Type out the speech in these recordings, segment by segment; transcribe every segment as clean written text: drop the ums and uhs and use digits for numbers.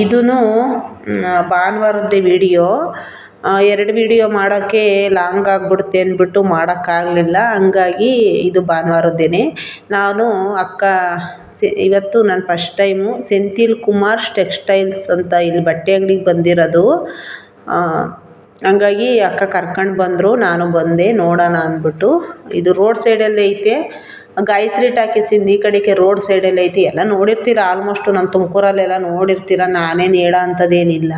ಇದೂ ಭಾನುವಾರದ್ದೇ video. 2 video ಮಾಡೋಕ್ಕೆ long ಆಗಿಬಿಡುತ್ತೆ ಅಂದ್ಬಿಟ್ಟು ಮಾಡೋಕ್ಕಾಗಲಿಲ್ಲ. ಹಂಗಾಗಿ ಇದು ಭಾನುವಾರದ್ದೇನೆ. ನಾನು ಅಕ್ಕ ಇವತ್ತು ನಾನು first time Senthil Kumar's textiles ಅಂತ ಇಲ್ಲಿ ಬಟ್ಟೆ ಅಂಗಡಿಗೆ ಬಂದಿರೋದು. ಹಂಗಾಗಿ ಅಕ್ಕ ಕರ್ಕೊಂಡು ಬಂದರು, ನಾನು ಬಂದೆ ನೋಡೋಣ ಅಂದ್ಬಿಟ್ಟು. ಇದು ರೋಡ್ ಸೈಡಲ್ಲೇ ಐತೆ. ಗಾಯತ್ರಿ ಟಾಕೀಸಿಂದ ಈ ಕಡೆಗೆ ರೋಡ್ ಸೈಡಲ್ಲಿ ಐತಿ. ಎಲ್ಲ ನೋಡಿರ್ತೀರ ಆಲ್ಮೋಸ್ಟು, ನಮ್ಮ ತುಮಕೂರಲ್ಲೆಲ್ಲ ನೋಡಿರ್ತೀರ, ನಾನೇನು ಹೇಳೋ ಅಂಥದ್ದೇನಿಲ್ಲ.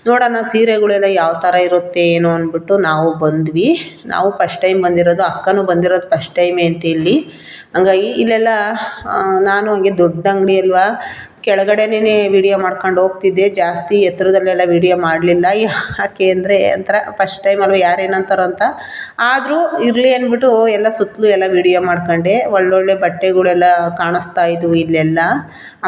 ನೋಡೋಣ ಸೀರೆಗಳೆಲ್ಲ ಯಾವ ಥರ ಇರುತ್ತೆ ಏನು ಅಂದ್ಬಿಟ್ಟು ನಾವು ಬಂದ್ವಿ. ನಾವು ಫಸ್ಟ್ ಟೈಮ್ ಬಂದಿರೋದು, ಅಕ್ಕನೂ ಬಂದಿರೋದು ಫಸ್ಟ್ ಟೈಮೇ ಅಂತ ಇಲ್ಲಿ. ಹಂಗಾಗಿ ಇಲ್ಲೆಲ್ಲ ನಾನು ಹಂಗೆ ದೊಡ್ಡ ಅಂಗಡಿ ಅಲ್ವಾ, ಕೆಳಗಡೆನೇ ವಿಡಿಯೋ ಮಾಡ್ಕೊಂಡು ಹೋಗ್ತಿದ್ದೆ. ಜಾಸ್ತಿ ಎತ್ತರದಲ್ಲೆಲ್ಲ ವಿಡಿಯೋ ಮಾಡಲಿಲ್ಲ. ಯಾಕೆ ಅಂದರೆ ಒಂಥರ ಫಸ್ಟ್ ಟೈಮ್ ಅಲ್ವ, ಯಾರೇನಂತಾರೋ ಅಂತ. ಆದರೂ ಇರಲಿ ಅಂದ್ಬಿಟ್ಟು ಎಲ್ಲ ಸುತ್ತಲೂ ಎಲ್ಲ ವಿಡಿಯೋ ಮಾಡ್ಕೊಂಡೆ. ಒಳ್ಳೊಳ್ಳೆ ಬಟ್ಟೆಗಳೆಲ್ಲ ಕಾಣಿಸ್ತಾ ಇದ್ವು ಇಲ್ಲೆಲ್ಲ.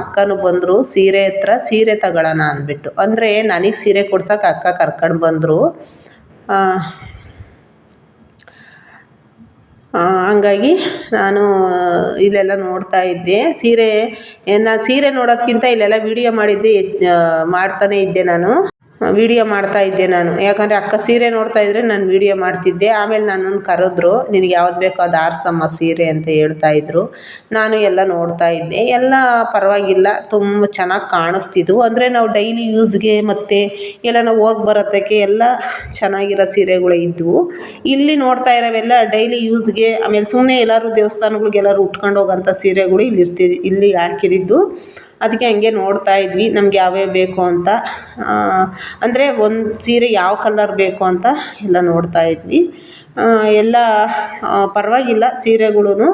ಅಕ್ಕನೂ ಬಂದರು ಸೀರೆ ಹತ್ರ, ಸೀರೆ ತಗೊಳ್ಳೋಣ ಅಂದ್ಬಿಟ್ಟು. ಅಂದರೆ ನನಗೆ ಸೀರೆ ಕೊಡ್ಸೋಕೆ ಅಕ್ಕ ಕರ್ಕೊಂಡು ಬಂದರು. ಹಂಗಾಗಿ ನಾನು ಇಲ್ಲೆಲ್ಲ ನೋಡ್ತಾ ಇದ್ದೆ ಸೀರೆ. ನಾನು ಸೀರೆ ನೋಡೋದಕ್ಕಿಂತ ಇಲ್ಲೆಲ್ಲ ವೀಡಿಯೋ ಮಾಡ್ತಾನೇ ಇದ್ದೆ ನಾನು. ವೀಡಿಯೋ ಮಾಡ್ತಾಯಿದ್ದೆ ನಾನು. ಯಾಕಂದರೆ ಅಕ್ಕ ಸೀರೆ ನೋಡ್ತಾಯಿದ್ರೆ ನಾನು ವೀಡಿಯೋ ಮಾಡ್ತಿದ್ದೆ. ಆಮೇಲೆ ನನ್ನನ್ನು ಕರೆದ್ರು, ನಿನಗೆ ಯಾವ್ದು ಬೇಕೋ ಅದು ಆರಿಸಮ್ಮ ಸೀರೆ ಅಂತ ಹೇಳ್ತಾಯಿದ್ರು. ನಾನು ಎಲ್ಲ ನೋಡ್ತಾ ಇದ್ದೆ. ಎಲ್ಲ ಪರವಾಗಿಲ್ಲ, ತುಂಬ ಚೆನ್ನಾಗಿ ಕಾಣಿಸ್ತಿದ್ವು. ಅಂದರೆ ನಾವು ಡೈಲಿ ಯೂಸ್ಗೆ ಮತ್ತು ಎಲ್ಲ ನಾವು ಹೋಗಿ ಬರೋದಕ್ಕೆ ಎಲ್ಲ ಚೆನ್ನಾಗಿರೋ ಸೀರೆಗಳು ಇದ್ದವು. ಇಲ್ಲಿ ನೋಡ್ತಾ ಇರೋವೆಲ್ಲ ಡೈಲಿ ಯೂಸ್ಗೆ, ಆಮೇಲೆ ಸುಮ್ಮನೆ ಎಲ್ಲರೂ ದೇವಸ್ಥಾನಗಳಿಗೆಲ್ಲರೂ ಉಟ್ಕೊಂಡು ಹೋಗೋಂಥ ಸೀರೆಗಳು ಇಲ್ಲಿ ಹಾಕಿರಿದ್ದು. ಅದಕ್ಕೆ ಹಂಗೆ ನೋಡ್ತಾ ಇದ್ವಿ ನಮ್ಗೆ ಯಾವ್ಯಾವ ಬೇಕು ಅಂತ. ಅಂದರೆ ಒಂದು ಸೀರೆ ಯಾವ ಕಲರ್ ಬೇಕು ಅಂತ ಎಲ್ಲ ನೋಡ್ತಾ ಇದ್ವಿ. ಎಲ್ಲ ಪರವಾಗಿಲ್ಲ ಸೀರೆಗಳೂ.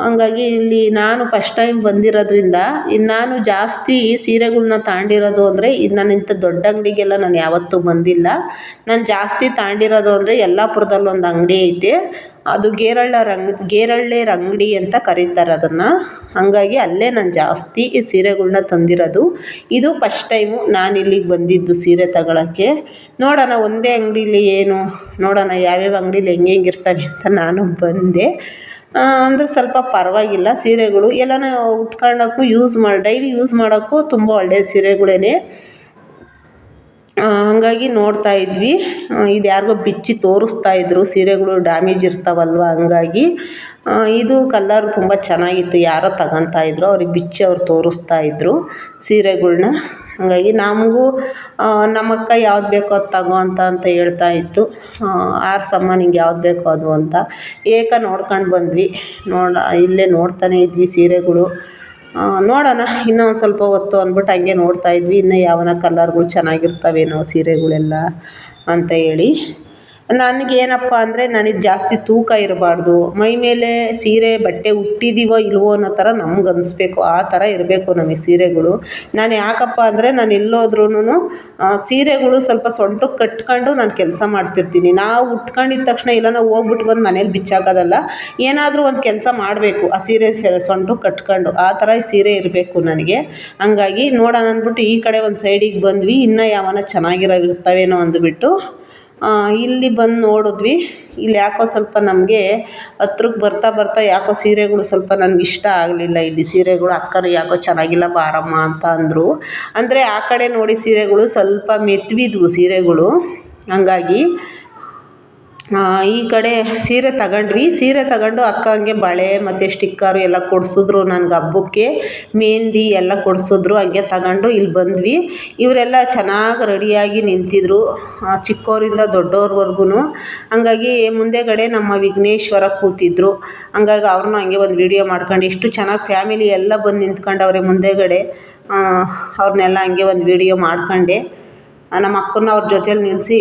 ಹಂಗಾಗಿ ಇಲ್ಲಿ ನಾನು ಫಸ್ಟ್ ಟೈಮ್ ಬಂದಿರೋದ್ರಿಂದ ನಾನು ಜಾಸ್ತಿ ಸೀರೆಗಳ್ನ ತಗೊಂಡಿರೋದು ಅಂದರೆ, ಇದು ನಾನು ಇಂಥ ದೊಡ್ಡ ಅಂಗಡಿಗೆಲ್ಲ ನಾನು ಯಾವತ್ತೂ ಬಂದಿಲ್ಲ. ನಾನು ಜಾಸ್ತಿ ತಗೊಂಡಿರೋದು ಅಂದರೆ ಯಲ್ಲಾಪುರದಲ್ಲಿ ಒಂದು ಅಂಗಡಿ ಐತೆ, ಅದು ಗೇರಳ್ಳೇರ ಅಂಗಡಿ ಅಂತ ಕರೀತಾರೆ ಅದನ್ನು. ಹಾಗಾಗಿ ಅಲ್ಲೇ ನಾನು ಜಾಸ್ತಿ ಸೀರೆಗಳ್ನ ತಂದಿರೋದು. ಇದು ಫಸ್ಟ್ ಟೈಮು ನಾನು ಇಲ್ಲಿಗೆ ಬಂದಿದ್ದು ಸೀರೆ ತಗೊಳ್ಳೋಕ್ಕೆ. ನೋಡೋಣ ಒಂದೇ ಅಂಗಡೀಲಿ ನೋಡೋಣ ಯಾವ್ಯಾವ ಅಂಗಡೀಲಿ ಹೆಂಗಿರ್ತವೆ ಅಂತ ನಾನು ಬಂದೆ. ಅಂದರೆ ಸ್ವಲ್ಪ ಪರವಾಗಿಲ್ಲ ಸೀರೆಗಳು. ಎಲ್ಲನೂ ಉಟ್ಕೊಳ್ಳೋಕ್ಕೂ ಡೈಲಿ ಯೂಸ್ ಮಾಡೋಕ್ಕೂ ತುಂಬ ಒಳ್ಳೆಯ ಸೀರೆಗಳೇ. ಹಾಗಾಗಿ ನೋಡ್ತಾ ಇದ್ವಿ. ಇದು ಯಾರಿಗೋ ಬಿಚ್ಚಿ ತೋರಿಸ್ತಾ ಇದ್ರು, ಸೀರೆಗಳು ಡ್ಯಾಮೇಜ್ ಇರ್ತಾವಲ್ವ, ಹಂಗಾಗಿ. ಇದು ಕಲರ್ ತುಂಬ ಚೆನ್ನಾಗಿತ್ತು. ಯಾರೋ ತಗೊತಾ ಇದ್ರು, ಅವ್ರಿಗೆ ಬಿಚ್ಚಿ ಅವ್ರು ತೋರಿಸ್ತಾ ಇದ್ರು ಸೀರೆಗಳ್ನ. ಹಾಗಾಗಿ ನಮಗೂ ನಮ್ಮಕ್ಕ ಯಾವ್ದು ಬೇಕೋ ಅದು ತಗೋ ಅಂತ ಹೇಳ್ತಾ ಇತ್ತು. ಆರಿಸಮ್ಮ ನಿಂಗೆ ಯಾವ್ದು ಬೇಕೋ ಅದು ಅಂತ. ನೋಡ್ಕೊಂಡು ಬಂದ್ವಿ. ಇಲ್ಲೇ ನೋಡ್ತಾನೇ ಇದ್ವಿ ಸೀರೆಗಳು. ನೋಡೋಣ ಇನ್ನೂ ಒಂದು ಸ್ವಲ್ಪ ಹೊತ್ತು ಅಂದ್ಬಿಟ್ಟು ಹಂಗೆ ನೋಡ್ತಾ ಇದ್ವಿ, ಇನ್ನೂ ಯಾವನ ಕಲರ್ಗಳು ಚೆನ್ನಾಗಿರ್ತವೇನೋ ಸೀರೆಗಳೆಲ್ಲ ಅಂತ ಹೇಳಿ. ನನಗೇನಪ್ಪ ಅಂದರೆ, ನನಗೆ ಜಾಸ್ತಿ ತೂಕ ಇರಬಾರ್ದು, ಮೈ ಮೇಲೆ ಸೀರೆ ಬಟ್ಟೆ ಉಟ್ಟಿದ್ದೀವೋ ಇಲ್ವೋ ಅನ್ನೋ ಥರ ನಮ್ಗೆ ಅನಿಸ್ಬೇಕು. ಆ ಥರ ಇರಬೇಕು ನಮಗೆ ಸೀರೆಗಳು. ನಾನು ಯಾಕಪ್ಪ ಅಂದರೆ, ನಾನು ಎಲ್ಲೋದ್ರೂ ಸೀರೆಗಳು ಸ್ವಲ್ಪ ಸೊಂಟಕ್ಕೆ ಕಟ್ಕೊಂಡು ನಾನು ಕೆಲಸ ಮಾಡ್ತಿರ್ತೀನಿ. ನಾವು ಉಟ್ಕೊಂಡಿದ್ದ ತಕ್ಷಣ ಇಲ್ಲ ನಾವು ಹೋಗ್ಬಿಟ್ಟು ಬಂದು ಮನೇಲಿ ಬಿಚ್ಚಾಕೋದಲ್ಲ, ಏನಾದರೂ ಒಂದು ಕೆಲಸ ಮಾಡಬೇಕು ಆ ಸೀರೆ ಸೊಂಟಕ್ಕೆ ಕಟ್ಕೊಂಡು. ಆ ಥರ ಸೀರೆ ಇರಬೇಕು ನನಗೆ. ಹಂಗಾಗಿ ನೋಡೋಣ ಅಂದ್ಬಿಟ್ಟು ಈ ಕಡೆ ಒಂದು ಸೈಡಿಗೆ ಬಂದ್ವಿ. ಇನ್ನೂ ಯಾವನ ಚೆನ್ನಾಗಿರೋವಿರ್ತವೇನೋ ಅಂದ್ಬಿಟ್ಟು ಇಲ್ಲಿ ಬಂದು ನೋಡಿದ್ವಿ. ಇಲ್ಲಿ ಯಾಕೋ ಸ್ವಲ್ಪ ನಮಗೆ ಹತ್ರಕ್ಕೆ ಬರ್ತಾ ಯಾಕೋ ಸೀರೆಗಳು ಸ್ವಲ್ಪ ನನಗೆ ಇಷ್ಟ ಆಗಲಿಲ್ಲ. ಇಲ್ಲಿ ಸೀರೆಗಳು ಅಕ್ಕರು ಯಾಕೋ ಚೆನ್ನಾಗಿಲ್ಲ ಬಾರಮ್ಮ ಅಂತ ಅಂದರು. ಅಂದರೆ ಆ ಕಡೆ ನೋಡಿ ಸೀರೆಗಳು ಸ್ವಲ್ಪ ಮೆತ್ತವಿದ್ವು ಸೀರೆಗಳು. ಹಂಗಾಗಿ ಈ ಕಡೆ ಸೀರೆ ತಗೊಂಡ್ವಿ. ಸೀರೆ ತಗೊಂಡು ಅಕ್ಕ ಹಂಗೆ ಬಳೆ ಮತ್ತು ಸ್ಟಿಕ್ಕರು ಎಲ್ಲ ಕೊಡಿಸಿದ್ರು ನನಗೆ. ಹಬ್ಬಕ್ಕೆ ಮೆಹಂದಿ ಎಲ್ಲ ಕೊಡಿಸಿದ್ರು. ಹಂಗೆ ತಗೊಂಡು ಇಲ್ಲಿ ಬಂದ್ವಿ. ಇವರೆಲ್ಲ ಚೆನ್ನಾಗಿ ರೆಡಿಯಾಗಿ ನಿಂತಿದ್ರು, ಚಿಕ್ಕವರಿಂದ ದೊಡ್ಡವ್ರವರೆಗೂ. ಹಂಗಾಗಿ ಮುಂದೆಗಡೆ ನಮ್ಮ ವಿಘ್ನೇಶ್ವರ ಕೂತಿದ್ರು. ಹಂಗಾಗಿ ಅವ್ರನ್ನೂ ಹಂಗೆ ಒಂದು ವಿಡಿಯೋ ಮಾಡ್ಕೊಂಡು, ಎಷ್ಟು ಚೆನ್ನಾಗಿ ಫ್ಯಾಮಿಲಿ ಎಲ್ಲ ಬಂದು ನಿಂತ್ಕೊಂಡವ್ರೆ ಮುಂದೆಗಡೆ. ಅವ್ರನ್ನೆಲ್ಲ ಹಂಗೆ ಒಂದು ವಿಡಿಯೋ ಮಾಡ್ಕೊಂಡೆ. ನಮ್ಮ ಅಕ್ಕನ ಅವ್ರ ಜೊತೇಲಿ ನಿಲ್ಲಿಸಿ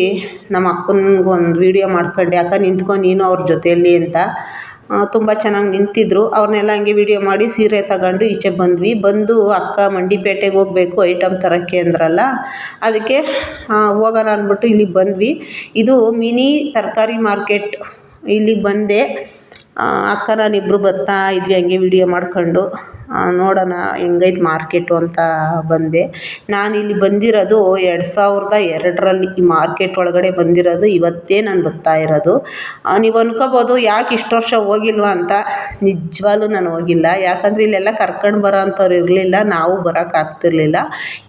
ನಮ್ಮ ಅಕ್ಕನಿಗೆ ಒಂದು ವಿಡಿಯೋ ಮಾಡ್ಕೊಂಡೆ, ಅಕ್ಕ ನಿಂತ್ಕೊ ನೀನು ಅವ್ರ ಜೊತೆಯಲ್ಲಿ ಅಂತ. ತುಂಬ ಚೆನ್ನಾಗಿ ನಿಂತಿದ್ರು. ಅವ್ರನ್ನೆಲ್ಲ ಹಂಗೆ ವಿಡಿಯೋ ಮಾಡಿ ಸೀರೆ ತಗೊಂಡು ಈಚೆ ಬಂದು ಅಕ್ಕ ಮಂಡಿಪೇಟೆಗೆ ಹೋಗಬೇಕು ಐಟಮ್ ತರೋಕ್ಕೆ ಅಂದ್ರಲ್ಲ, ಅದಕ್ಕೆ ಹೋಗೋಣ ಅಂದ್ಬಿಟ್ಟು ಇಲ್ಲಿಗೆ ಬಂದ್ವಿ. ಇದು ಮಿನಿ ತರಕಾರಿ ಮಾರ್ಕೆಟ್. ಇಲ್ಲಿಗೆ ಬಂದೆ. ಅಕ್ಕ ನಾನಿಬ್ಬರು ಬರ್ತಾ ಇದ್ವಿ ಹಂಗೆ ವಿಡಿಯೋ ಮಾಡ್ಕೊಂಡು ನೋಡೋಣ ಹೆಂಗೈತೆ ಮಾರ್ಕೆಟು ಅಂತ ಬಂದೆ. ನಾನು ಇಲ್ಲಿ ಬಂದಿರೋದು 2002ರಲ್ಲಿ ಈ ಮಾರ್ಕೆಟ್ ಒಳಗಡೆ ಬಂದಿರೋದು. ಇವತ್ತೇ ನಾನು ಬರ್ತಾ ಇರೋದು. ನೀವು ಅನ್ಕೋಬೋದು ಯಾಕೆ ಇಷ್ಟು ವರ್ಷ ಹೋಗಿಲ್ವಾ ಅಂತ. ನಿಜವಾಗ್ಲೂ ನಾನು ಹೋಗಿಲ್ಲ, ಯಾಕಂದರೆ ಇಲ್ಲೆಲ್ಲ ಕರ್ಕೊಂಡು ಬರೋ ಅಂಥವ್ರು ಇರಲಿಲ್ಲ, ನಾವು ಬರೋಕ್ಕಾಗ್ತಿರ್ಲಿಲ್ಲ.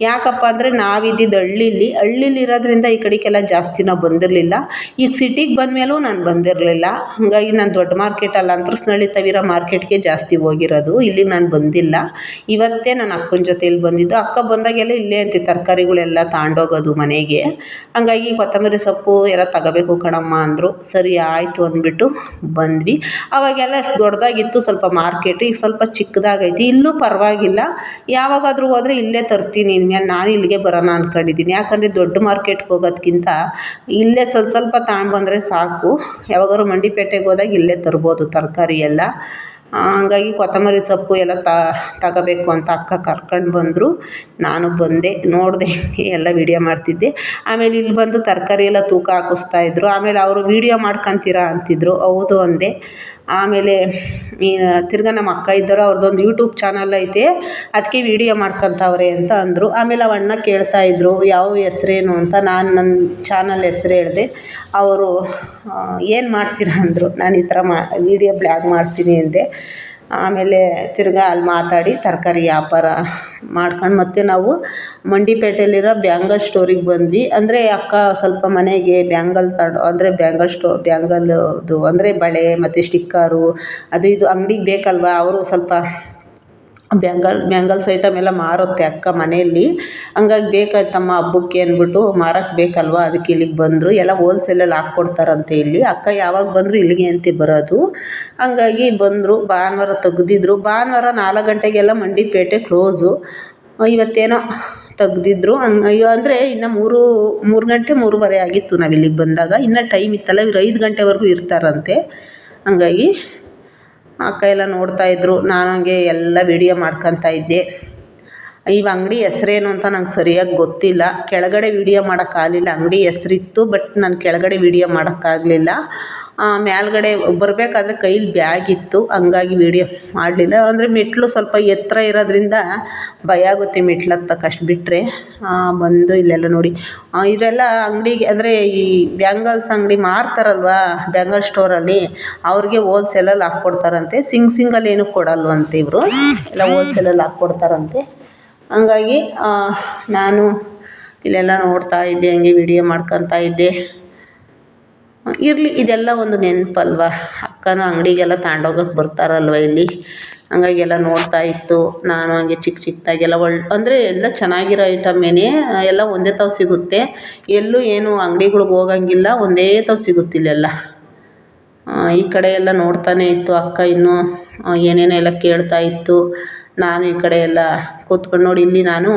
ಯಾಕಪ್ಪ ಅಂದರೆ ನಾವಿದ್ದಿದ್ದು ಹಳ್ಳೀಲಿ ಇರೋದ್ರಿಂದ ಈ ಕಡೆಗೆಲ್ಲ ಜಾಸ್ತಿ ನಾವು ಬಂದಿರಲಿಲ್ಲ. ಈಗ ಸಿಟಿಗೆ ಬಂದಮೇಲೂ ನಾನು ಬಂದಿರಲಿಲ್ಲ. ಹಾಗಾಗಿ ನಾನು ದೊಡ್ಡ ಮಾರ್ಕೆಟಲ್ಲ ಅಂತರಸ್ನಳ್ಳಿ ತವಿರ ಮಾರ್ಕೆಟ್ಗೆ ಜಾಸ್ತಿ ಹೋಗಿರೋದು. ಇಲ್ಲಿಗೆ ನಾನು ಬಂದಿಲ್ಲ. ಇವತ್ತೇ ನನ್ನ ಅಕ್ಕನ ಜೊತೆಯಲ್ಲಿ ಬಂದಿದ್ದು. ಅಕ್ಕ ಬಂದಾಗೆಲ್ಲ ಇಲ್ಲೇ ಅಂತೆ ತರಕಾರಿಗಳೆಲ್ಲ ತಗೊಂಡೋಗೋದು ಮನೆಗೆ. ಹಾಗಾಗಿ ಕೊತ್ತಂಬರಿ ಸೊಪ್ಪು ಎಲ್ಲ ತಗೋಬೇಕು ಕಣಮ್ಮ ಅಂದರು. ಸರಿ ಆಯಿತು ಅಂದ್ಬಿಟ್ಟು ಬಂದ್ವಿ. ಅವಾಗೆಲ್ಲ ಅಷ್ಟು ದೊಡ್ಡದಾಗಿತ್ತು ಸ್ವಲ್ಪ ಮಾರ್ಕೆಟು, ಈಗ ಸ್ವಲ್ಪ ಚಿಕ್ಕದಾಗೈತಿ. ಇಲ್ಲೂ ಪರವಾಗಿಲ್ಲ, ಯಾವಾಗಾದರೂ ಹೋದರೆ ಇಲ್ಲೇ ತರ್ತೀನಿ. ಇನ್ಮೇಲೆ ನಾನು ಇಲ್ಲಿಗೆ ಬರೋಣ ಅಂದ್ಕೊಂಡಿದ್ದೀನಿ. ಯಾಕಂದರೆ ದೊಡ್ಡ ಮಾರ್ಕೆಟ್ಗೆ ಹೋಗೋದಕ್ಕಿಂತ ಇಲ್ಲೇ ಸ್ವಲ್ಪ ತಗೊಂಡ್ಬಂದರೆ ಸಾಕು. ಯಾವಾಗಾದ್ರು ಮಂಡಿಪೇಟೆಗೆ ಹೋದಾಗ ಇಲ್ಲೇ ತರ್ಬೋದು ತರಕಾರಿ ಎಲ್ಲ. ಹಂಗಾಗಿ ಕೊತ್ತಂಬರಿ ಸೊಪ್ಪು ಎಲ್ಲ ತಗೋಬೇಕು ಅಂತ ಅಕ್ಕ ಕರ್ಕೊಂಡು ಬಂದರು. ನಾನು ಬಂದೆ, ನೋಡಿದೆ, ಎಲ್ಲ ವೀಡಿಯೋ ಮಾಡ್ತಿದ್ದೆ. ಆಮೇಲೆ ಇಲ್ಲಿ ಬಂದು ತರಕಾರಿ ಎಲ್ಲ ತೂಕ ಹಾಕಿಸ್ತಾಯಿದ್ರು. ಆಮೇಲೆ ಅವರು ವೀಡಿಯೋ ಮಾಡ್ಕೊತೀರಾ ಅಂತಿದ್ರು. ಹೌದು ಅಂದೆ. ಆಮೇಲೆ ತಿರ್ಗಾ ನಮ್ಮ ಅಕ್ಕ ಇದ್ದರು, ಅವ್ರದ್ದೊಂದು ಯೂಟ್ಯೂಬ್ ಚಾನಲ್ ಐತೆ, ಅದಕ್ಕೆ ವೀಡಿಯೋ ಮಾಡ್ಕೊತಾವ್ರೆ ಅಂತ ಅಂದರು. ಆಮೇಲೆ ಅವ ಅಣ್ಣ ಕೇಳ್ತಾಯಿದ್ರು ಯಾವ ಹೆಸ್ರೇನು ಅಂತ. ನಾನು ನನ್ನ ಚಾನಲ್ ಹೆಸ್ರು ಹೇಳಿದೆ. ಅವರು ಏನು ಮಾಡ್ತೀರಾ ಅಂದರು. ನಾನು ಈ ಥರ ವೀಡಿಯೋ ಬ್ಲಾಗ್ ಮಾಡ್ತೀನಿ ಅಂದೆ. ಆಮೇಲೆ ತಿರ್ಗಾ ಅಲ್ಲಿ ಮಾತಾಡಿ ತರಕಾರಿ ವ್ಯಾಪಾರ ಮಾಡ್ಕೊಂಡು ಮತ್ತೆ ನಾವು ಮಂಡಿಪೇಟೆಯಲ್ಲಿರೋ ಬ್ಯಾಂಗಲ್ ಸ್ಟೋರಿಗೆ ಬಂದ್ವಿ. ಅಂದರೆ ಅಕ್ಕ ಸ್ವಲ್ಪ ಮನೆಗೆ ಬ್ಯಾಂಗಲ್ ಅಂದರೆ ಬ್ಯಾಂಗಲ್ದು ಅಂದರೆ ಬಳೆ ಮತ್ತು ಸ್ಟಿಕ್ಕರು ಅದು ಇದು ಅಂಗಡಿಗೆ ಬೇಕಲ್ವ. ಅವರು ಸ್ವಲ್ಪ ಬ್ಯಾಂಗಲ್ಸ್ ಐಟಮ್ ಎಲ್ಲ ಮಾರುತ್ತೆ ಅಕ್ಕ ಮನೆಯಲ್ಲಿ. ಹಂಗಾಗಿ ಬೇಕಾಯ್ತಮ್ಮ ಹಬ್ಬಕ್ಕೆ ಅಂದ್ಬಿಟ್ಟು ಮಾರಕ್ಕೆ ಬೇಕಲ್ವ, ಅದಕ್ಕೆ ಇಲ್ಲಿಗೆ ಬಂದರು. ಎಲ್ಲ ಹೋಲ್ಸೇಲಲ್ಲಿ ಹಾಕ್ಕೊಡ್ತಾರಂತೆ ಇಲ್ಲಿ. ಅಕ್ಕ ಯಾವಾಗ ಬಂದರೂ ಇಲ್ಲಿಗೆ ಅಂತೆ ಬರೋದು. ಹಂಗಾಗಿ ಬಂದರು. ಭಾನುವಾರ ತೆಗ್ದಿದ್ರು. ಭಾನುವಾರ 4 ಗಂಟೆಗೆಲ್ಲ ಮಂಡಿಪೇಟೆ ಕ್ಲೋಸು. ಇವತ್ತೇನೋ ತೆಗ್ದಿದ್ರು. ಅಂದರೆ ಇನ್ನು 3 ಗಂಟೆ 3:15 ಆಗಿತ್ತು ನಾವು ಇಲ್ಲಿಗೆ ಬಂದಾಗ. ಇನ್ನೂ ಟೈಮ್ ಇತ್ತಲ್ಲ, ಇವ್ರು 5 ಗಂಟೆವರೆಗೂ ಇರ್ತಾರಂತೆ. ಹಂಗಾಗಿ ಅಕ್ಕ ಎಲ್ಲ ನೋಡ್ತಾಯಿದ್ರು. ನಾನು ಹಂಗೆ ಎಲ್ಲ ವೀಡಿಯೋ ಮಾಡ್ಕೊತಾ ಇದ್ದೆ. ಇವು ಅಂಗಡಿ ಹೆಸ್ರೇನು ಅಂತ ನಂಗೆ ಸರಿಯಾಗಿ ಗೊತ್ತಿಲ್ಲ. ಕೆಳಗಡೆ ವೀಡಿಯೋ ಮಾಡೋಕ್ಕಾಗಲಿಲ್ಲ. ಅಂಗಡಿ ಹೆಸ್ರಿತ್ತು, ಬಟ್ ನಾನು ಕೆಳಗಡೆ ವೀಡಿಯೋ ಮಾಡೋಕ್ಕಾಗಲಿಲ್ಲ. ಮೇಲ್ಗಡೆ ಬರಬೇಕಾದ್ರೆ ಕೈಲಿ ಬ್ಯಾಗ್ ಇತ್ತು, ಹಂಗಾಗಿ ವೀಡಿಯೋ ಮಾಡಲಿಲ್ಲ. ಅಂದರೆ ಮೆಟ್ಲು ಸ್ವಲ್ಪ ಎತ್ತರ ಇರೋದ್ರಿಂದ ಭಯ ಆಗುತ್ತೆ ಮೆಟ್ಲು ಹತ್ತಕ್ಕೆ. ಅಷ್ಟು ಬಿಟ್ಟರೆ ಬಂದು ಇಲ್ಲೆಲ್ಲ ನೋಡಿ ಇದೆಲ್ಲ ಅಂಗಡಿಗೆ ಅಂದರೆ ಈ ಬ್ಯಾಂಗಲ್ಸ್ ಅಂಗಡಿ ಮಾರ್ತಾರಲ್ವ ಬ್ಯಾಂಗಲ್ ಸ್ಟೋರಲ್ಲಿ, ಅವ್ರಿಗೆ ಹೋಲ್ಸೇಲಲ್ಲಿ ಹಾಕ್ಕೊಡ್ತಾರಂತೆ. ಸಿಂಗಲ್ ಏನೂ ಕೊಡಲ್ವಂತೆ ಇವರು, ಎಲ್ಲ ಹೋಲ್ಸೇಲಲ್ಲಿ ಹಾಕ್ಕೊಡ್ತಾರಂತೆ. ಹಂಗಾಗಿ ನಾನು ಇಲ್ಲೆಲ್ಲ ನೋಡ್ತಾ ಇದ್ದೆ, ಹಂಗೆ ವೀಡಿಯೋ ಮಾಡ್ಕೊತಾ ಇದ್ದೆ. ಇರಲಿ, ಇದೆಲ್ಲ ಒಂದು ನೆನಪಲ್ವ. ಅಕ್ಕನೂ ಅಂಗಡಿಗೆಲ್ಲ ತಗೊಂಡೋಗಕ್ಕೆ ಬರ್ತಾರಲ್ವ ಇಲ್ಲಿ. ಹಂಗಾಗಿ ಎಲ್ಲ ನೋಡ್ತಾ ಇತ್ತು. ನಾನು ಹಂಗೆ ಚಿಕ್ಕದಾಗೆಲ್ಲ ಅಂದರೆ ಎಲ್ಲ ಚೆನ್ನಾಗಿರೋ ಐಟಮೇನೆ ಎಲ್ಲ ಒಂದೇ ತಾವು ಸಿಗುತ್ತೆ. ಎಲ್ಲೂ ಏನು ಅಂಗಡಿಗಳ್ಗೆ ಹೋಗಂಗಿಲ್ಲ, ಒಂದೇ ತಾವು ಸಿಗುತ್ತಿಲ್ಲೆಲ್ಲ. ಈ ಕಡೆ ಎಲ್ಲ ನೋಡ್ತಾನೆ ಇತ್ತು ಅಕ್ಕ. ಇನ್ನೂ ಏನೇನೋ ಎಲ್ಲ ಕೇಳ್ತಾ ಇತ್ತು. ನಾನು ಈ ಕಡೆ ಎಲ್ಲ ಕೂತ್ಕೊಂಡು ನೋಡಿ. ಇಲ್ಲಿ ನಾನು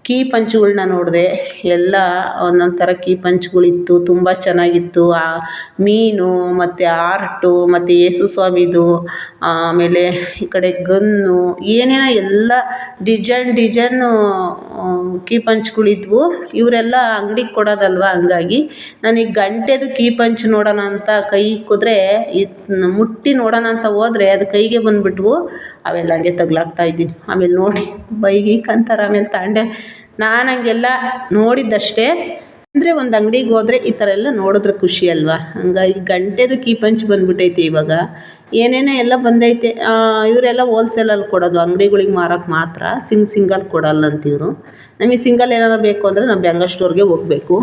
ಕೀ ಪಂಚುಗಳ್ನ ನೋಡಿದೆ. ಎಲ್ಲ ಒಂದೊಂದು ಥರ ಕೀ ಪಂಚುಗಳಿತ್ತು, ತುಂಬ ಚೆನ್ನಾಗಿತ್ತು. ಆ ಮೀನು ಮತ್ತು ಆರ್ಟು ಮತ್ತು ಯೇಸು ಸ್ವಾಮಿದು, ಆಮೇಲೆ ಈ ಕಡೆ ಗನ್ನು, ಏನೇನೋ ಎಲ್ಲ ಡಿಜೈನು ಕೀ ಪಂಚುಗಳಿದ್ವು. ಇವರೆಲ್ಲ ಅಂಗಡಿಗೆ ಕೊಡೋದಲ್ವ, ಹಂಗಾಗಿ ನನಗೆ ಗಂಟೆದು ಕೀ ಪಂಚ್ ನೋಡೋಣ ಅಂತ ಕೈ ಇಕ್ಕಿದ್ರೆ ಮುಟ್ಟಿ ನೋಡೋಣ ಅಂತ ಹೋದರೆ ಅದು ಕೈಗೆ ಬಂದುಬಿಟ್ವು. ಅವೆಲ್ಲ ಹಂಗೆ ತಗ್ಲಾಕ್ತಾಯಿದ್ದೀನಿ. ಆಮೇಲೆ ನೋಡಿ ಬೈಗೀಕಂತಾರೆ. ಆಮೇಲೆ ತಗೊಂಡೆ. ನಾನು ಹಂಗೆಲ್ಲ ನೋಡಿದ್ದಷ್ಟೇ. ಅಂದರೆ ಒಂದು ಅಂಗಡಿಗೆ ಹೋದರೆ ಈ ಥರ ಎಲ್ಲ ನೋಡಿದ್ರೆ ಖುಷಿ ಅಲ್ವಾ. ಹಂಗಾಗಿ ಗಂಟೆದು ಕೀ ಪಂಚ್ ಬಂದುಬಿಟ್ಟೈತೆ ಇವಾಗ. ಏನೇನೋ ಎಲ್ಲ ಬಂದೈತೆ. ಇವರೆಲ್ಲ ಹೋಲ್ಸೇಲಲ್ಲಿ ಕೊಡೋದು, ಅಂಗಡಿಗಳಿಗೆ ಮಾರೋಕ್ಕೆ ಮಾತ್ರ. ಸಿಂಗಲ್ ಕೊಡಲ್ಲಂತ ಇವರು. ನಮಗೆ ಸಿಂಗಲ್ ಏನಾರು ಬೇಕು ಅಂದರೆ ನಾವು ಬ್ಯಾಂಗಲ್ ಸ್ಟೋರ್ಗೆ ಹೋಗಬೇಕು.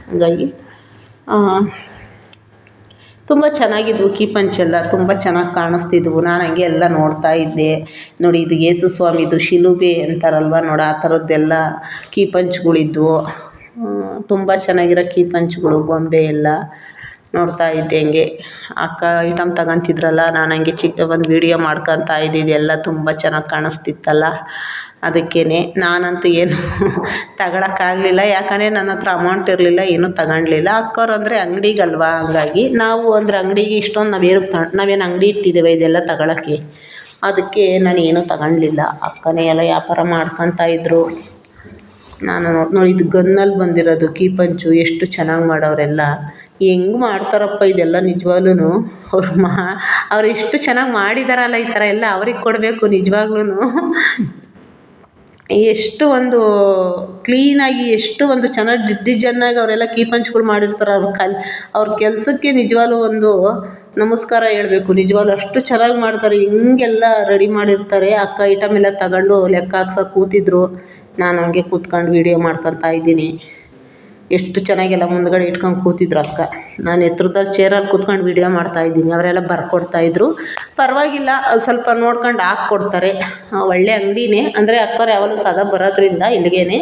ಹಂಗಾಗಿ ತುಂಬ ಚೆನ್ನಾಗಿದ್ವು ಕೀ ಪಂಚೆಲ್ಲ, ತುಂಬ ಚೆನ್ನಾಗಿ ಕಾಣಿಸ್ತಿದ್ವು. ನಾನು ಹಂಗೆ ಎಲ್ಲ ನೋಡ್ತಾ ಇದ್ದೆ. ನೋಡಿ ಇದು ಯೇಸು ಸ್ವಾಮಿದು ಶಿಲುಬೆ ಅಂತಾರಲ್ವ, ನೋಡಿ ಆ ಥರದ್ದೆಲ್ಲ ಕೀ ಪಂಚ್ಗಳಿದ್ವು. ತುಂಬ ಚೆನ್ನಾಗಿರೋ ಕೀ ಪಂಚ್ಗಳು, ಗೊಂಬೆ ಎಲ್ಲ ನೋಡ್ತಾ ಇದ್ದೆ. ಹಂಗೆ ಅಕ್ಕ ಐಟಮ್ ತಗೊತಿದ್ರಲ್ಲ, ನಾನು ಹಂಗೆ ಒಂದು ವೀಡಿಯೋ ಮಾಡ್ಕೊತಾ ಇದ್ದಿದ್ದು. ಎಲ್ಲ ತುಂಬ ಚೆನ್ನಾಗಿ ಕಾಣಿಸ್ತಿತ್ತಲ್ಲ, ಅದಕ್ಕೇ ನಾನಂತೂ ಏನು ತಗೊಳಕ್ಕಾಗಲಿಲ್ಲ. ಯಾಕಂದರೆ ನನ್ನ ಹತ್ರ ಅಮೌಂಟ್ ಇರಲಿಲ್ಲ, ಏನೂ ತಗೊಳ್ಲಿಲ್ಲ. ಅಕ್ಕವ್ರು ಅಂದರೆ ಅಂಗಡಿಗಲ್ವ, ಹಂಗಾಗಿ ನಾವು ಅಂದರೆ ಅಂಗಡಿಗೆ ಇಷ್ಟೊಂದು ನಾವೇನು ಅಂಗಡಿ ಇಟ್ಟಿದ್ದೇವೆ ಇದೆಲ್ಲ ತಗೊಳಕ್ಕೆ, ಅದಕ್ಕೆ ನಾನು ಏನೂ ತಗೊಳ್ಲಿಲ್ಲ. ಅಕ್ಕನೇ ಎಲ್ಲ ವ್ಯಾಪಾರ ಮಾಡ್ಕೊತಾ ಇದ್ದರು. ನಾನು ನೋಡಿ ಇದು ಗನ್ನಲ್ಲಿ ಬಂದಿರೋದು ಕೀ ಪಂಚು, ಎಷ್ಟು ಚೆನ್ನಾಗಿ ಮಾಡೋರೆಲ್ಲ. ಹೆಂಗೆ ಮಾಡ್ತಾರಪ್ಪ ಇದೆಲ್ಲ ನಿಜವಾಗ್ಲೂ. ಅವ್ರು ಎಷ್ಟು ಚೆನ್ನಾಗಿ ಮಾಡಿದಾರಲ್ಲ ಈ ಥರ ಎಲ್ಲ ಅವ್ರಿಗೆ ಕೊಡಬೇಕು ನಿಜವಾಗ್ಲೂ. ಎಷ್ಟು ಒಂದು ಕ್ಲೀನಾಗಿ ಎಷ್ಟು ಒಂದು ಚೆನ್ನಾಗಿ ಡಿಸೈನ್ನಾಗಿ ಅವರೆಲ್ಲ ಕೀ ಪಂಚ್ಗಳು ಮಾಡಿರ್ತಾರೆ ಅವ್ರ ಕೆಲಸಕ್ಕೆ ನಿಜವಾಗ್ಲೂ ಒಂದು ನಮಸ್ಕಾರ ಹೇಳ್ಬೇಕು. ನಿಜವಾಗ್ಲೂ ಅಷ್ಟು ಚೆನ್ನಾಗಿ ಮಾಡ್ತಾರೆ. ಹಿಂಗೆಲ್ಲ ರೆಡಿ ಮಾಡಿರ್ತಾರೆ. ಅಕ್ಕ ಐಟಮ್ ಎಲ್ಲ ತಗೊಂಡು ಲೆಕ್ಕ ಹಾಕ್ಸೋಕೆ ಕೂತಿದ್ರು. ನಾನು ಹಂಗೆ ಕೂತ್ಕೊಂಡು ವೀಡಿಯೋ ಮಾಡ್ಕೊತಾ ಇದ್ದೀನಿ. ಎಷ್ಟು ಚೆನ್ನಾಗೆಲ್ಲ ಮುಂದ್ಗಡೆ ಇಟ್ಕೊಂಡು ಕೂತಿದ್ರು ಅಕ್ಕ. ನಾನು ಎತ್ರದಲ್ಲಿ ಚೇರಲ್ಲಿ ಕೂತ್ಕೊಂಡು ವೀಡಿಯೋ ಮಾಡ್ತಾಯಿದ್ದೀನಿ. ಅವರೆಲ್ಲ ಬರ್ಕೊಡ್ತಾಯಿದ್ರು. ಪರವಾಗಿಲ್ಲ ಸ್ವಲ್ಪ ನೋಡ್ಕೊಂಡು ಹಾಕ್ಕೊಡ್ತಾರೆ. ಒಳ್ಳೆ ಅಂಗಡಿನೇ ಅಂದರೆ ಅಕ್ಕವ್ರು ಯಾವಾಗಲೂ ಸದಾ ಬರೋದ್ರಿಂದ ಇಲ್ಲಿಗೇ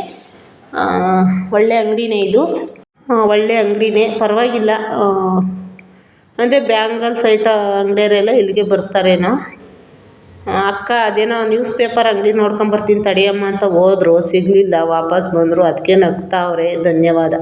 ಒಳ್ಳೆ ಅಂಗಡಿನೇ ಇದು. ಒಳ್ಳೆ ಅಂಗಡಿನೇ ಪರವಾಗಿಲ್ಲ. ಅಂದರೆ ಬ್ಯಾಂಗಲ್ಸ್ ಅಂಗಡಿಯವರೆಲ್ಲ ಇಲ್ಲಿಗೆ ಬರ್ತಾರೇನೋ. ಅಕ್ಕ ಅದೇನೋ ನ್ಯೂಸ್ ಪೇಪರ್ ಅಂಗಡಿ ನೋಡ್ಕೊಂಬರ್ತೀನಿ ತಡಿಯಮ್ಮ ಅಂತ ಹೋದ್ರು, ಸಿಗಲಿಲ್ಲ, ವಾಪಸ್ ಬಂದರು. ಅದಕ್ಕೆ ನಗ್ತಾವ್ರೆ. ಧನ್ಯವಾದ.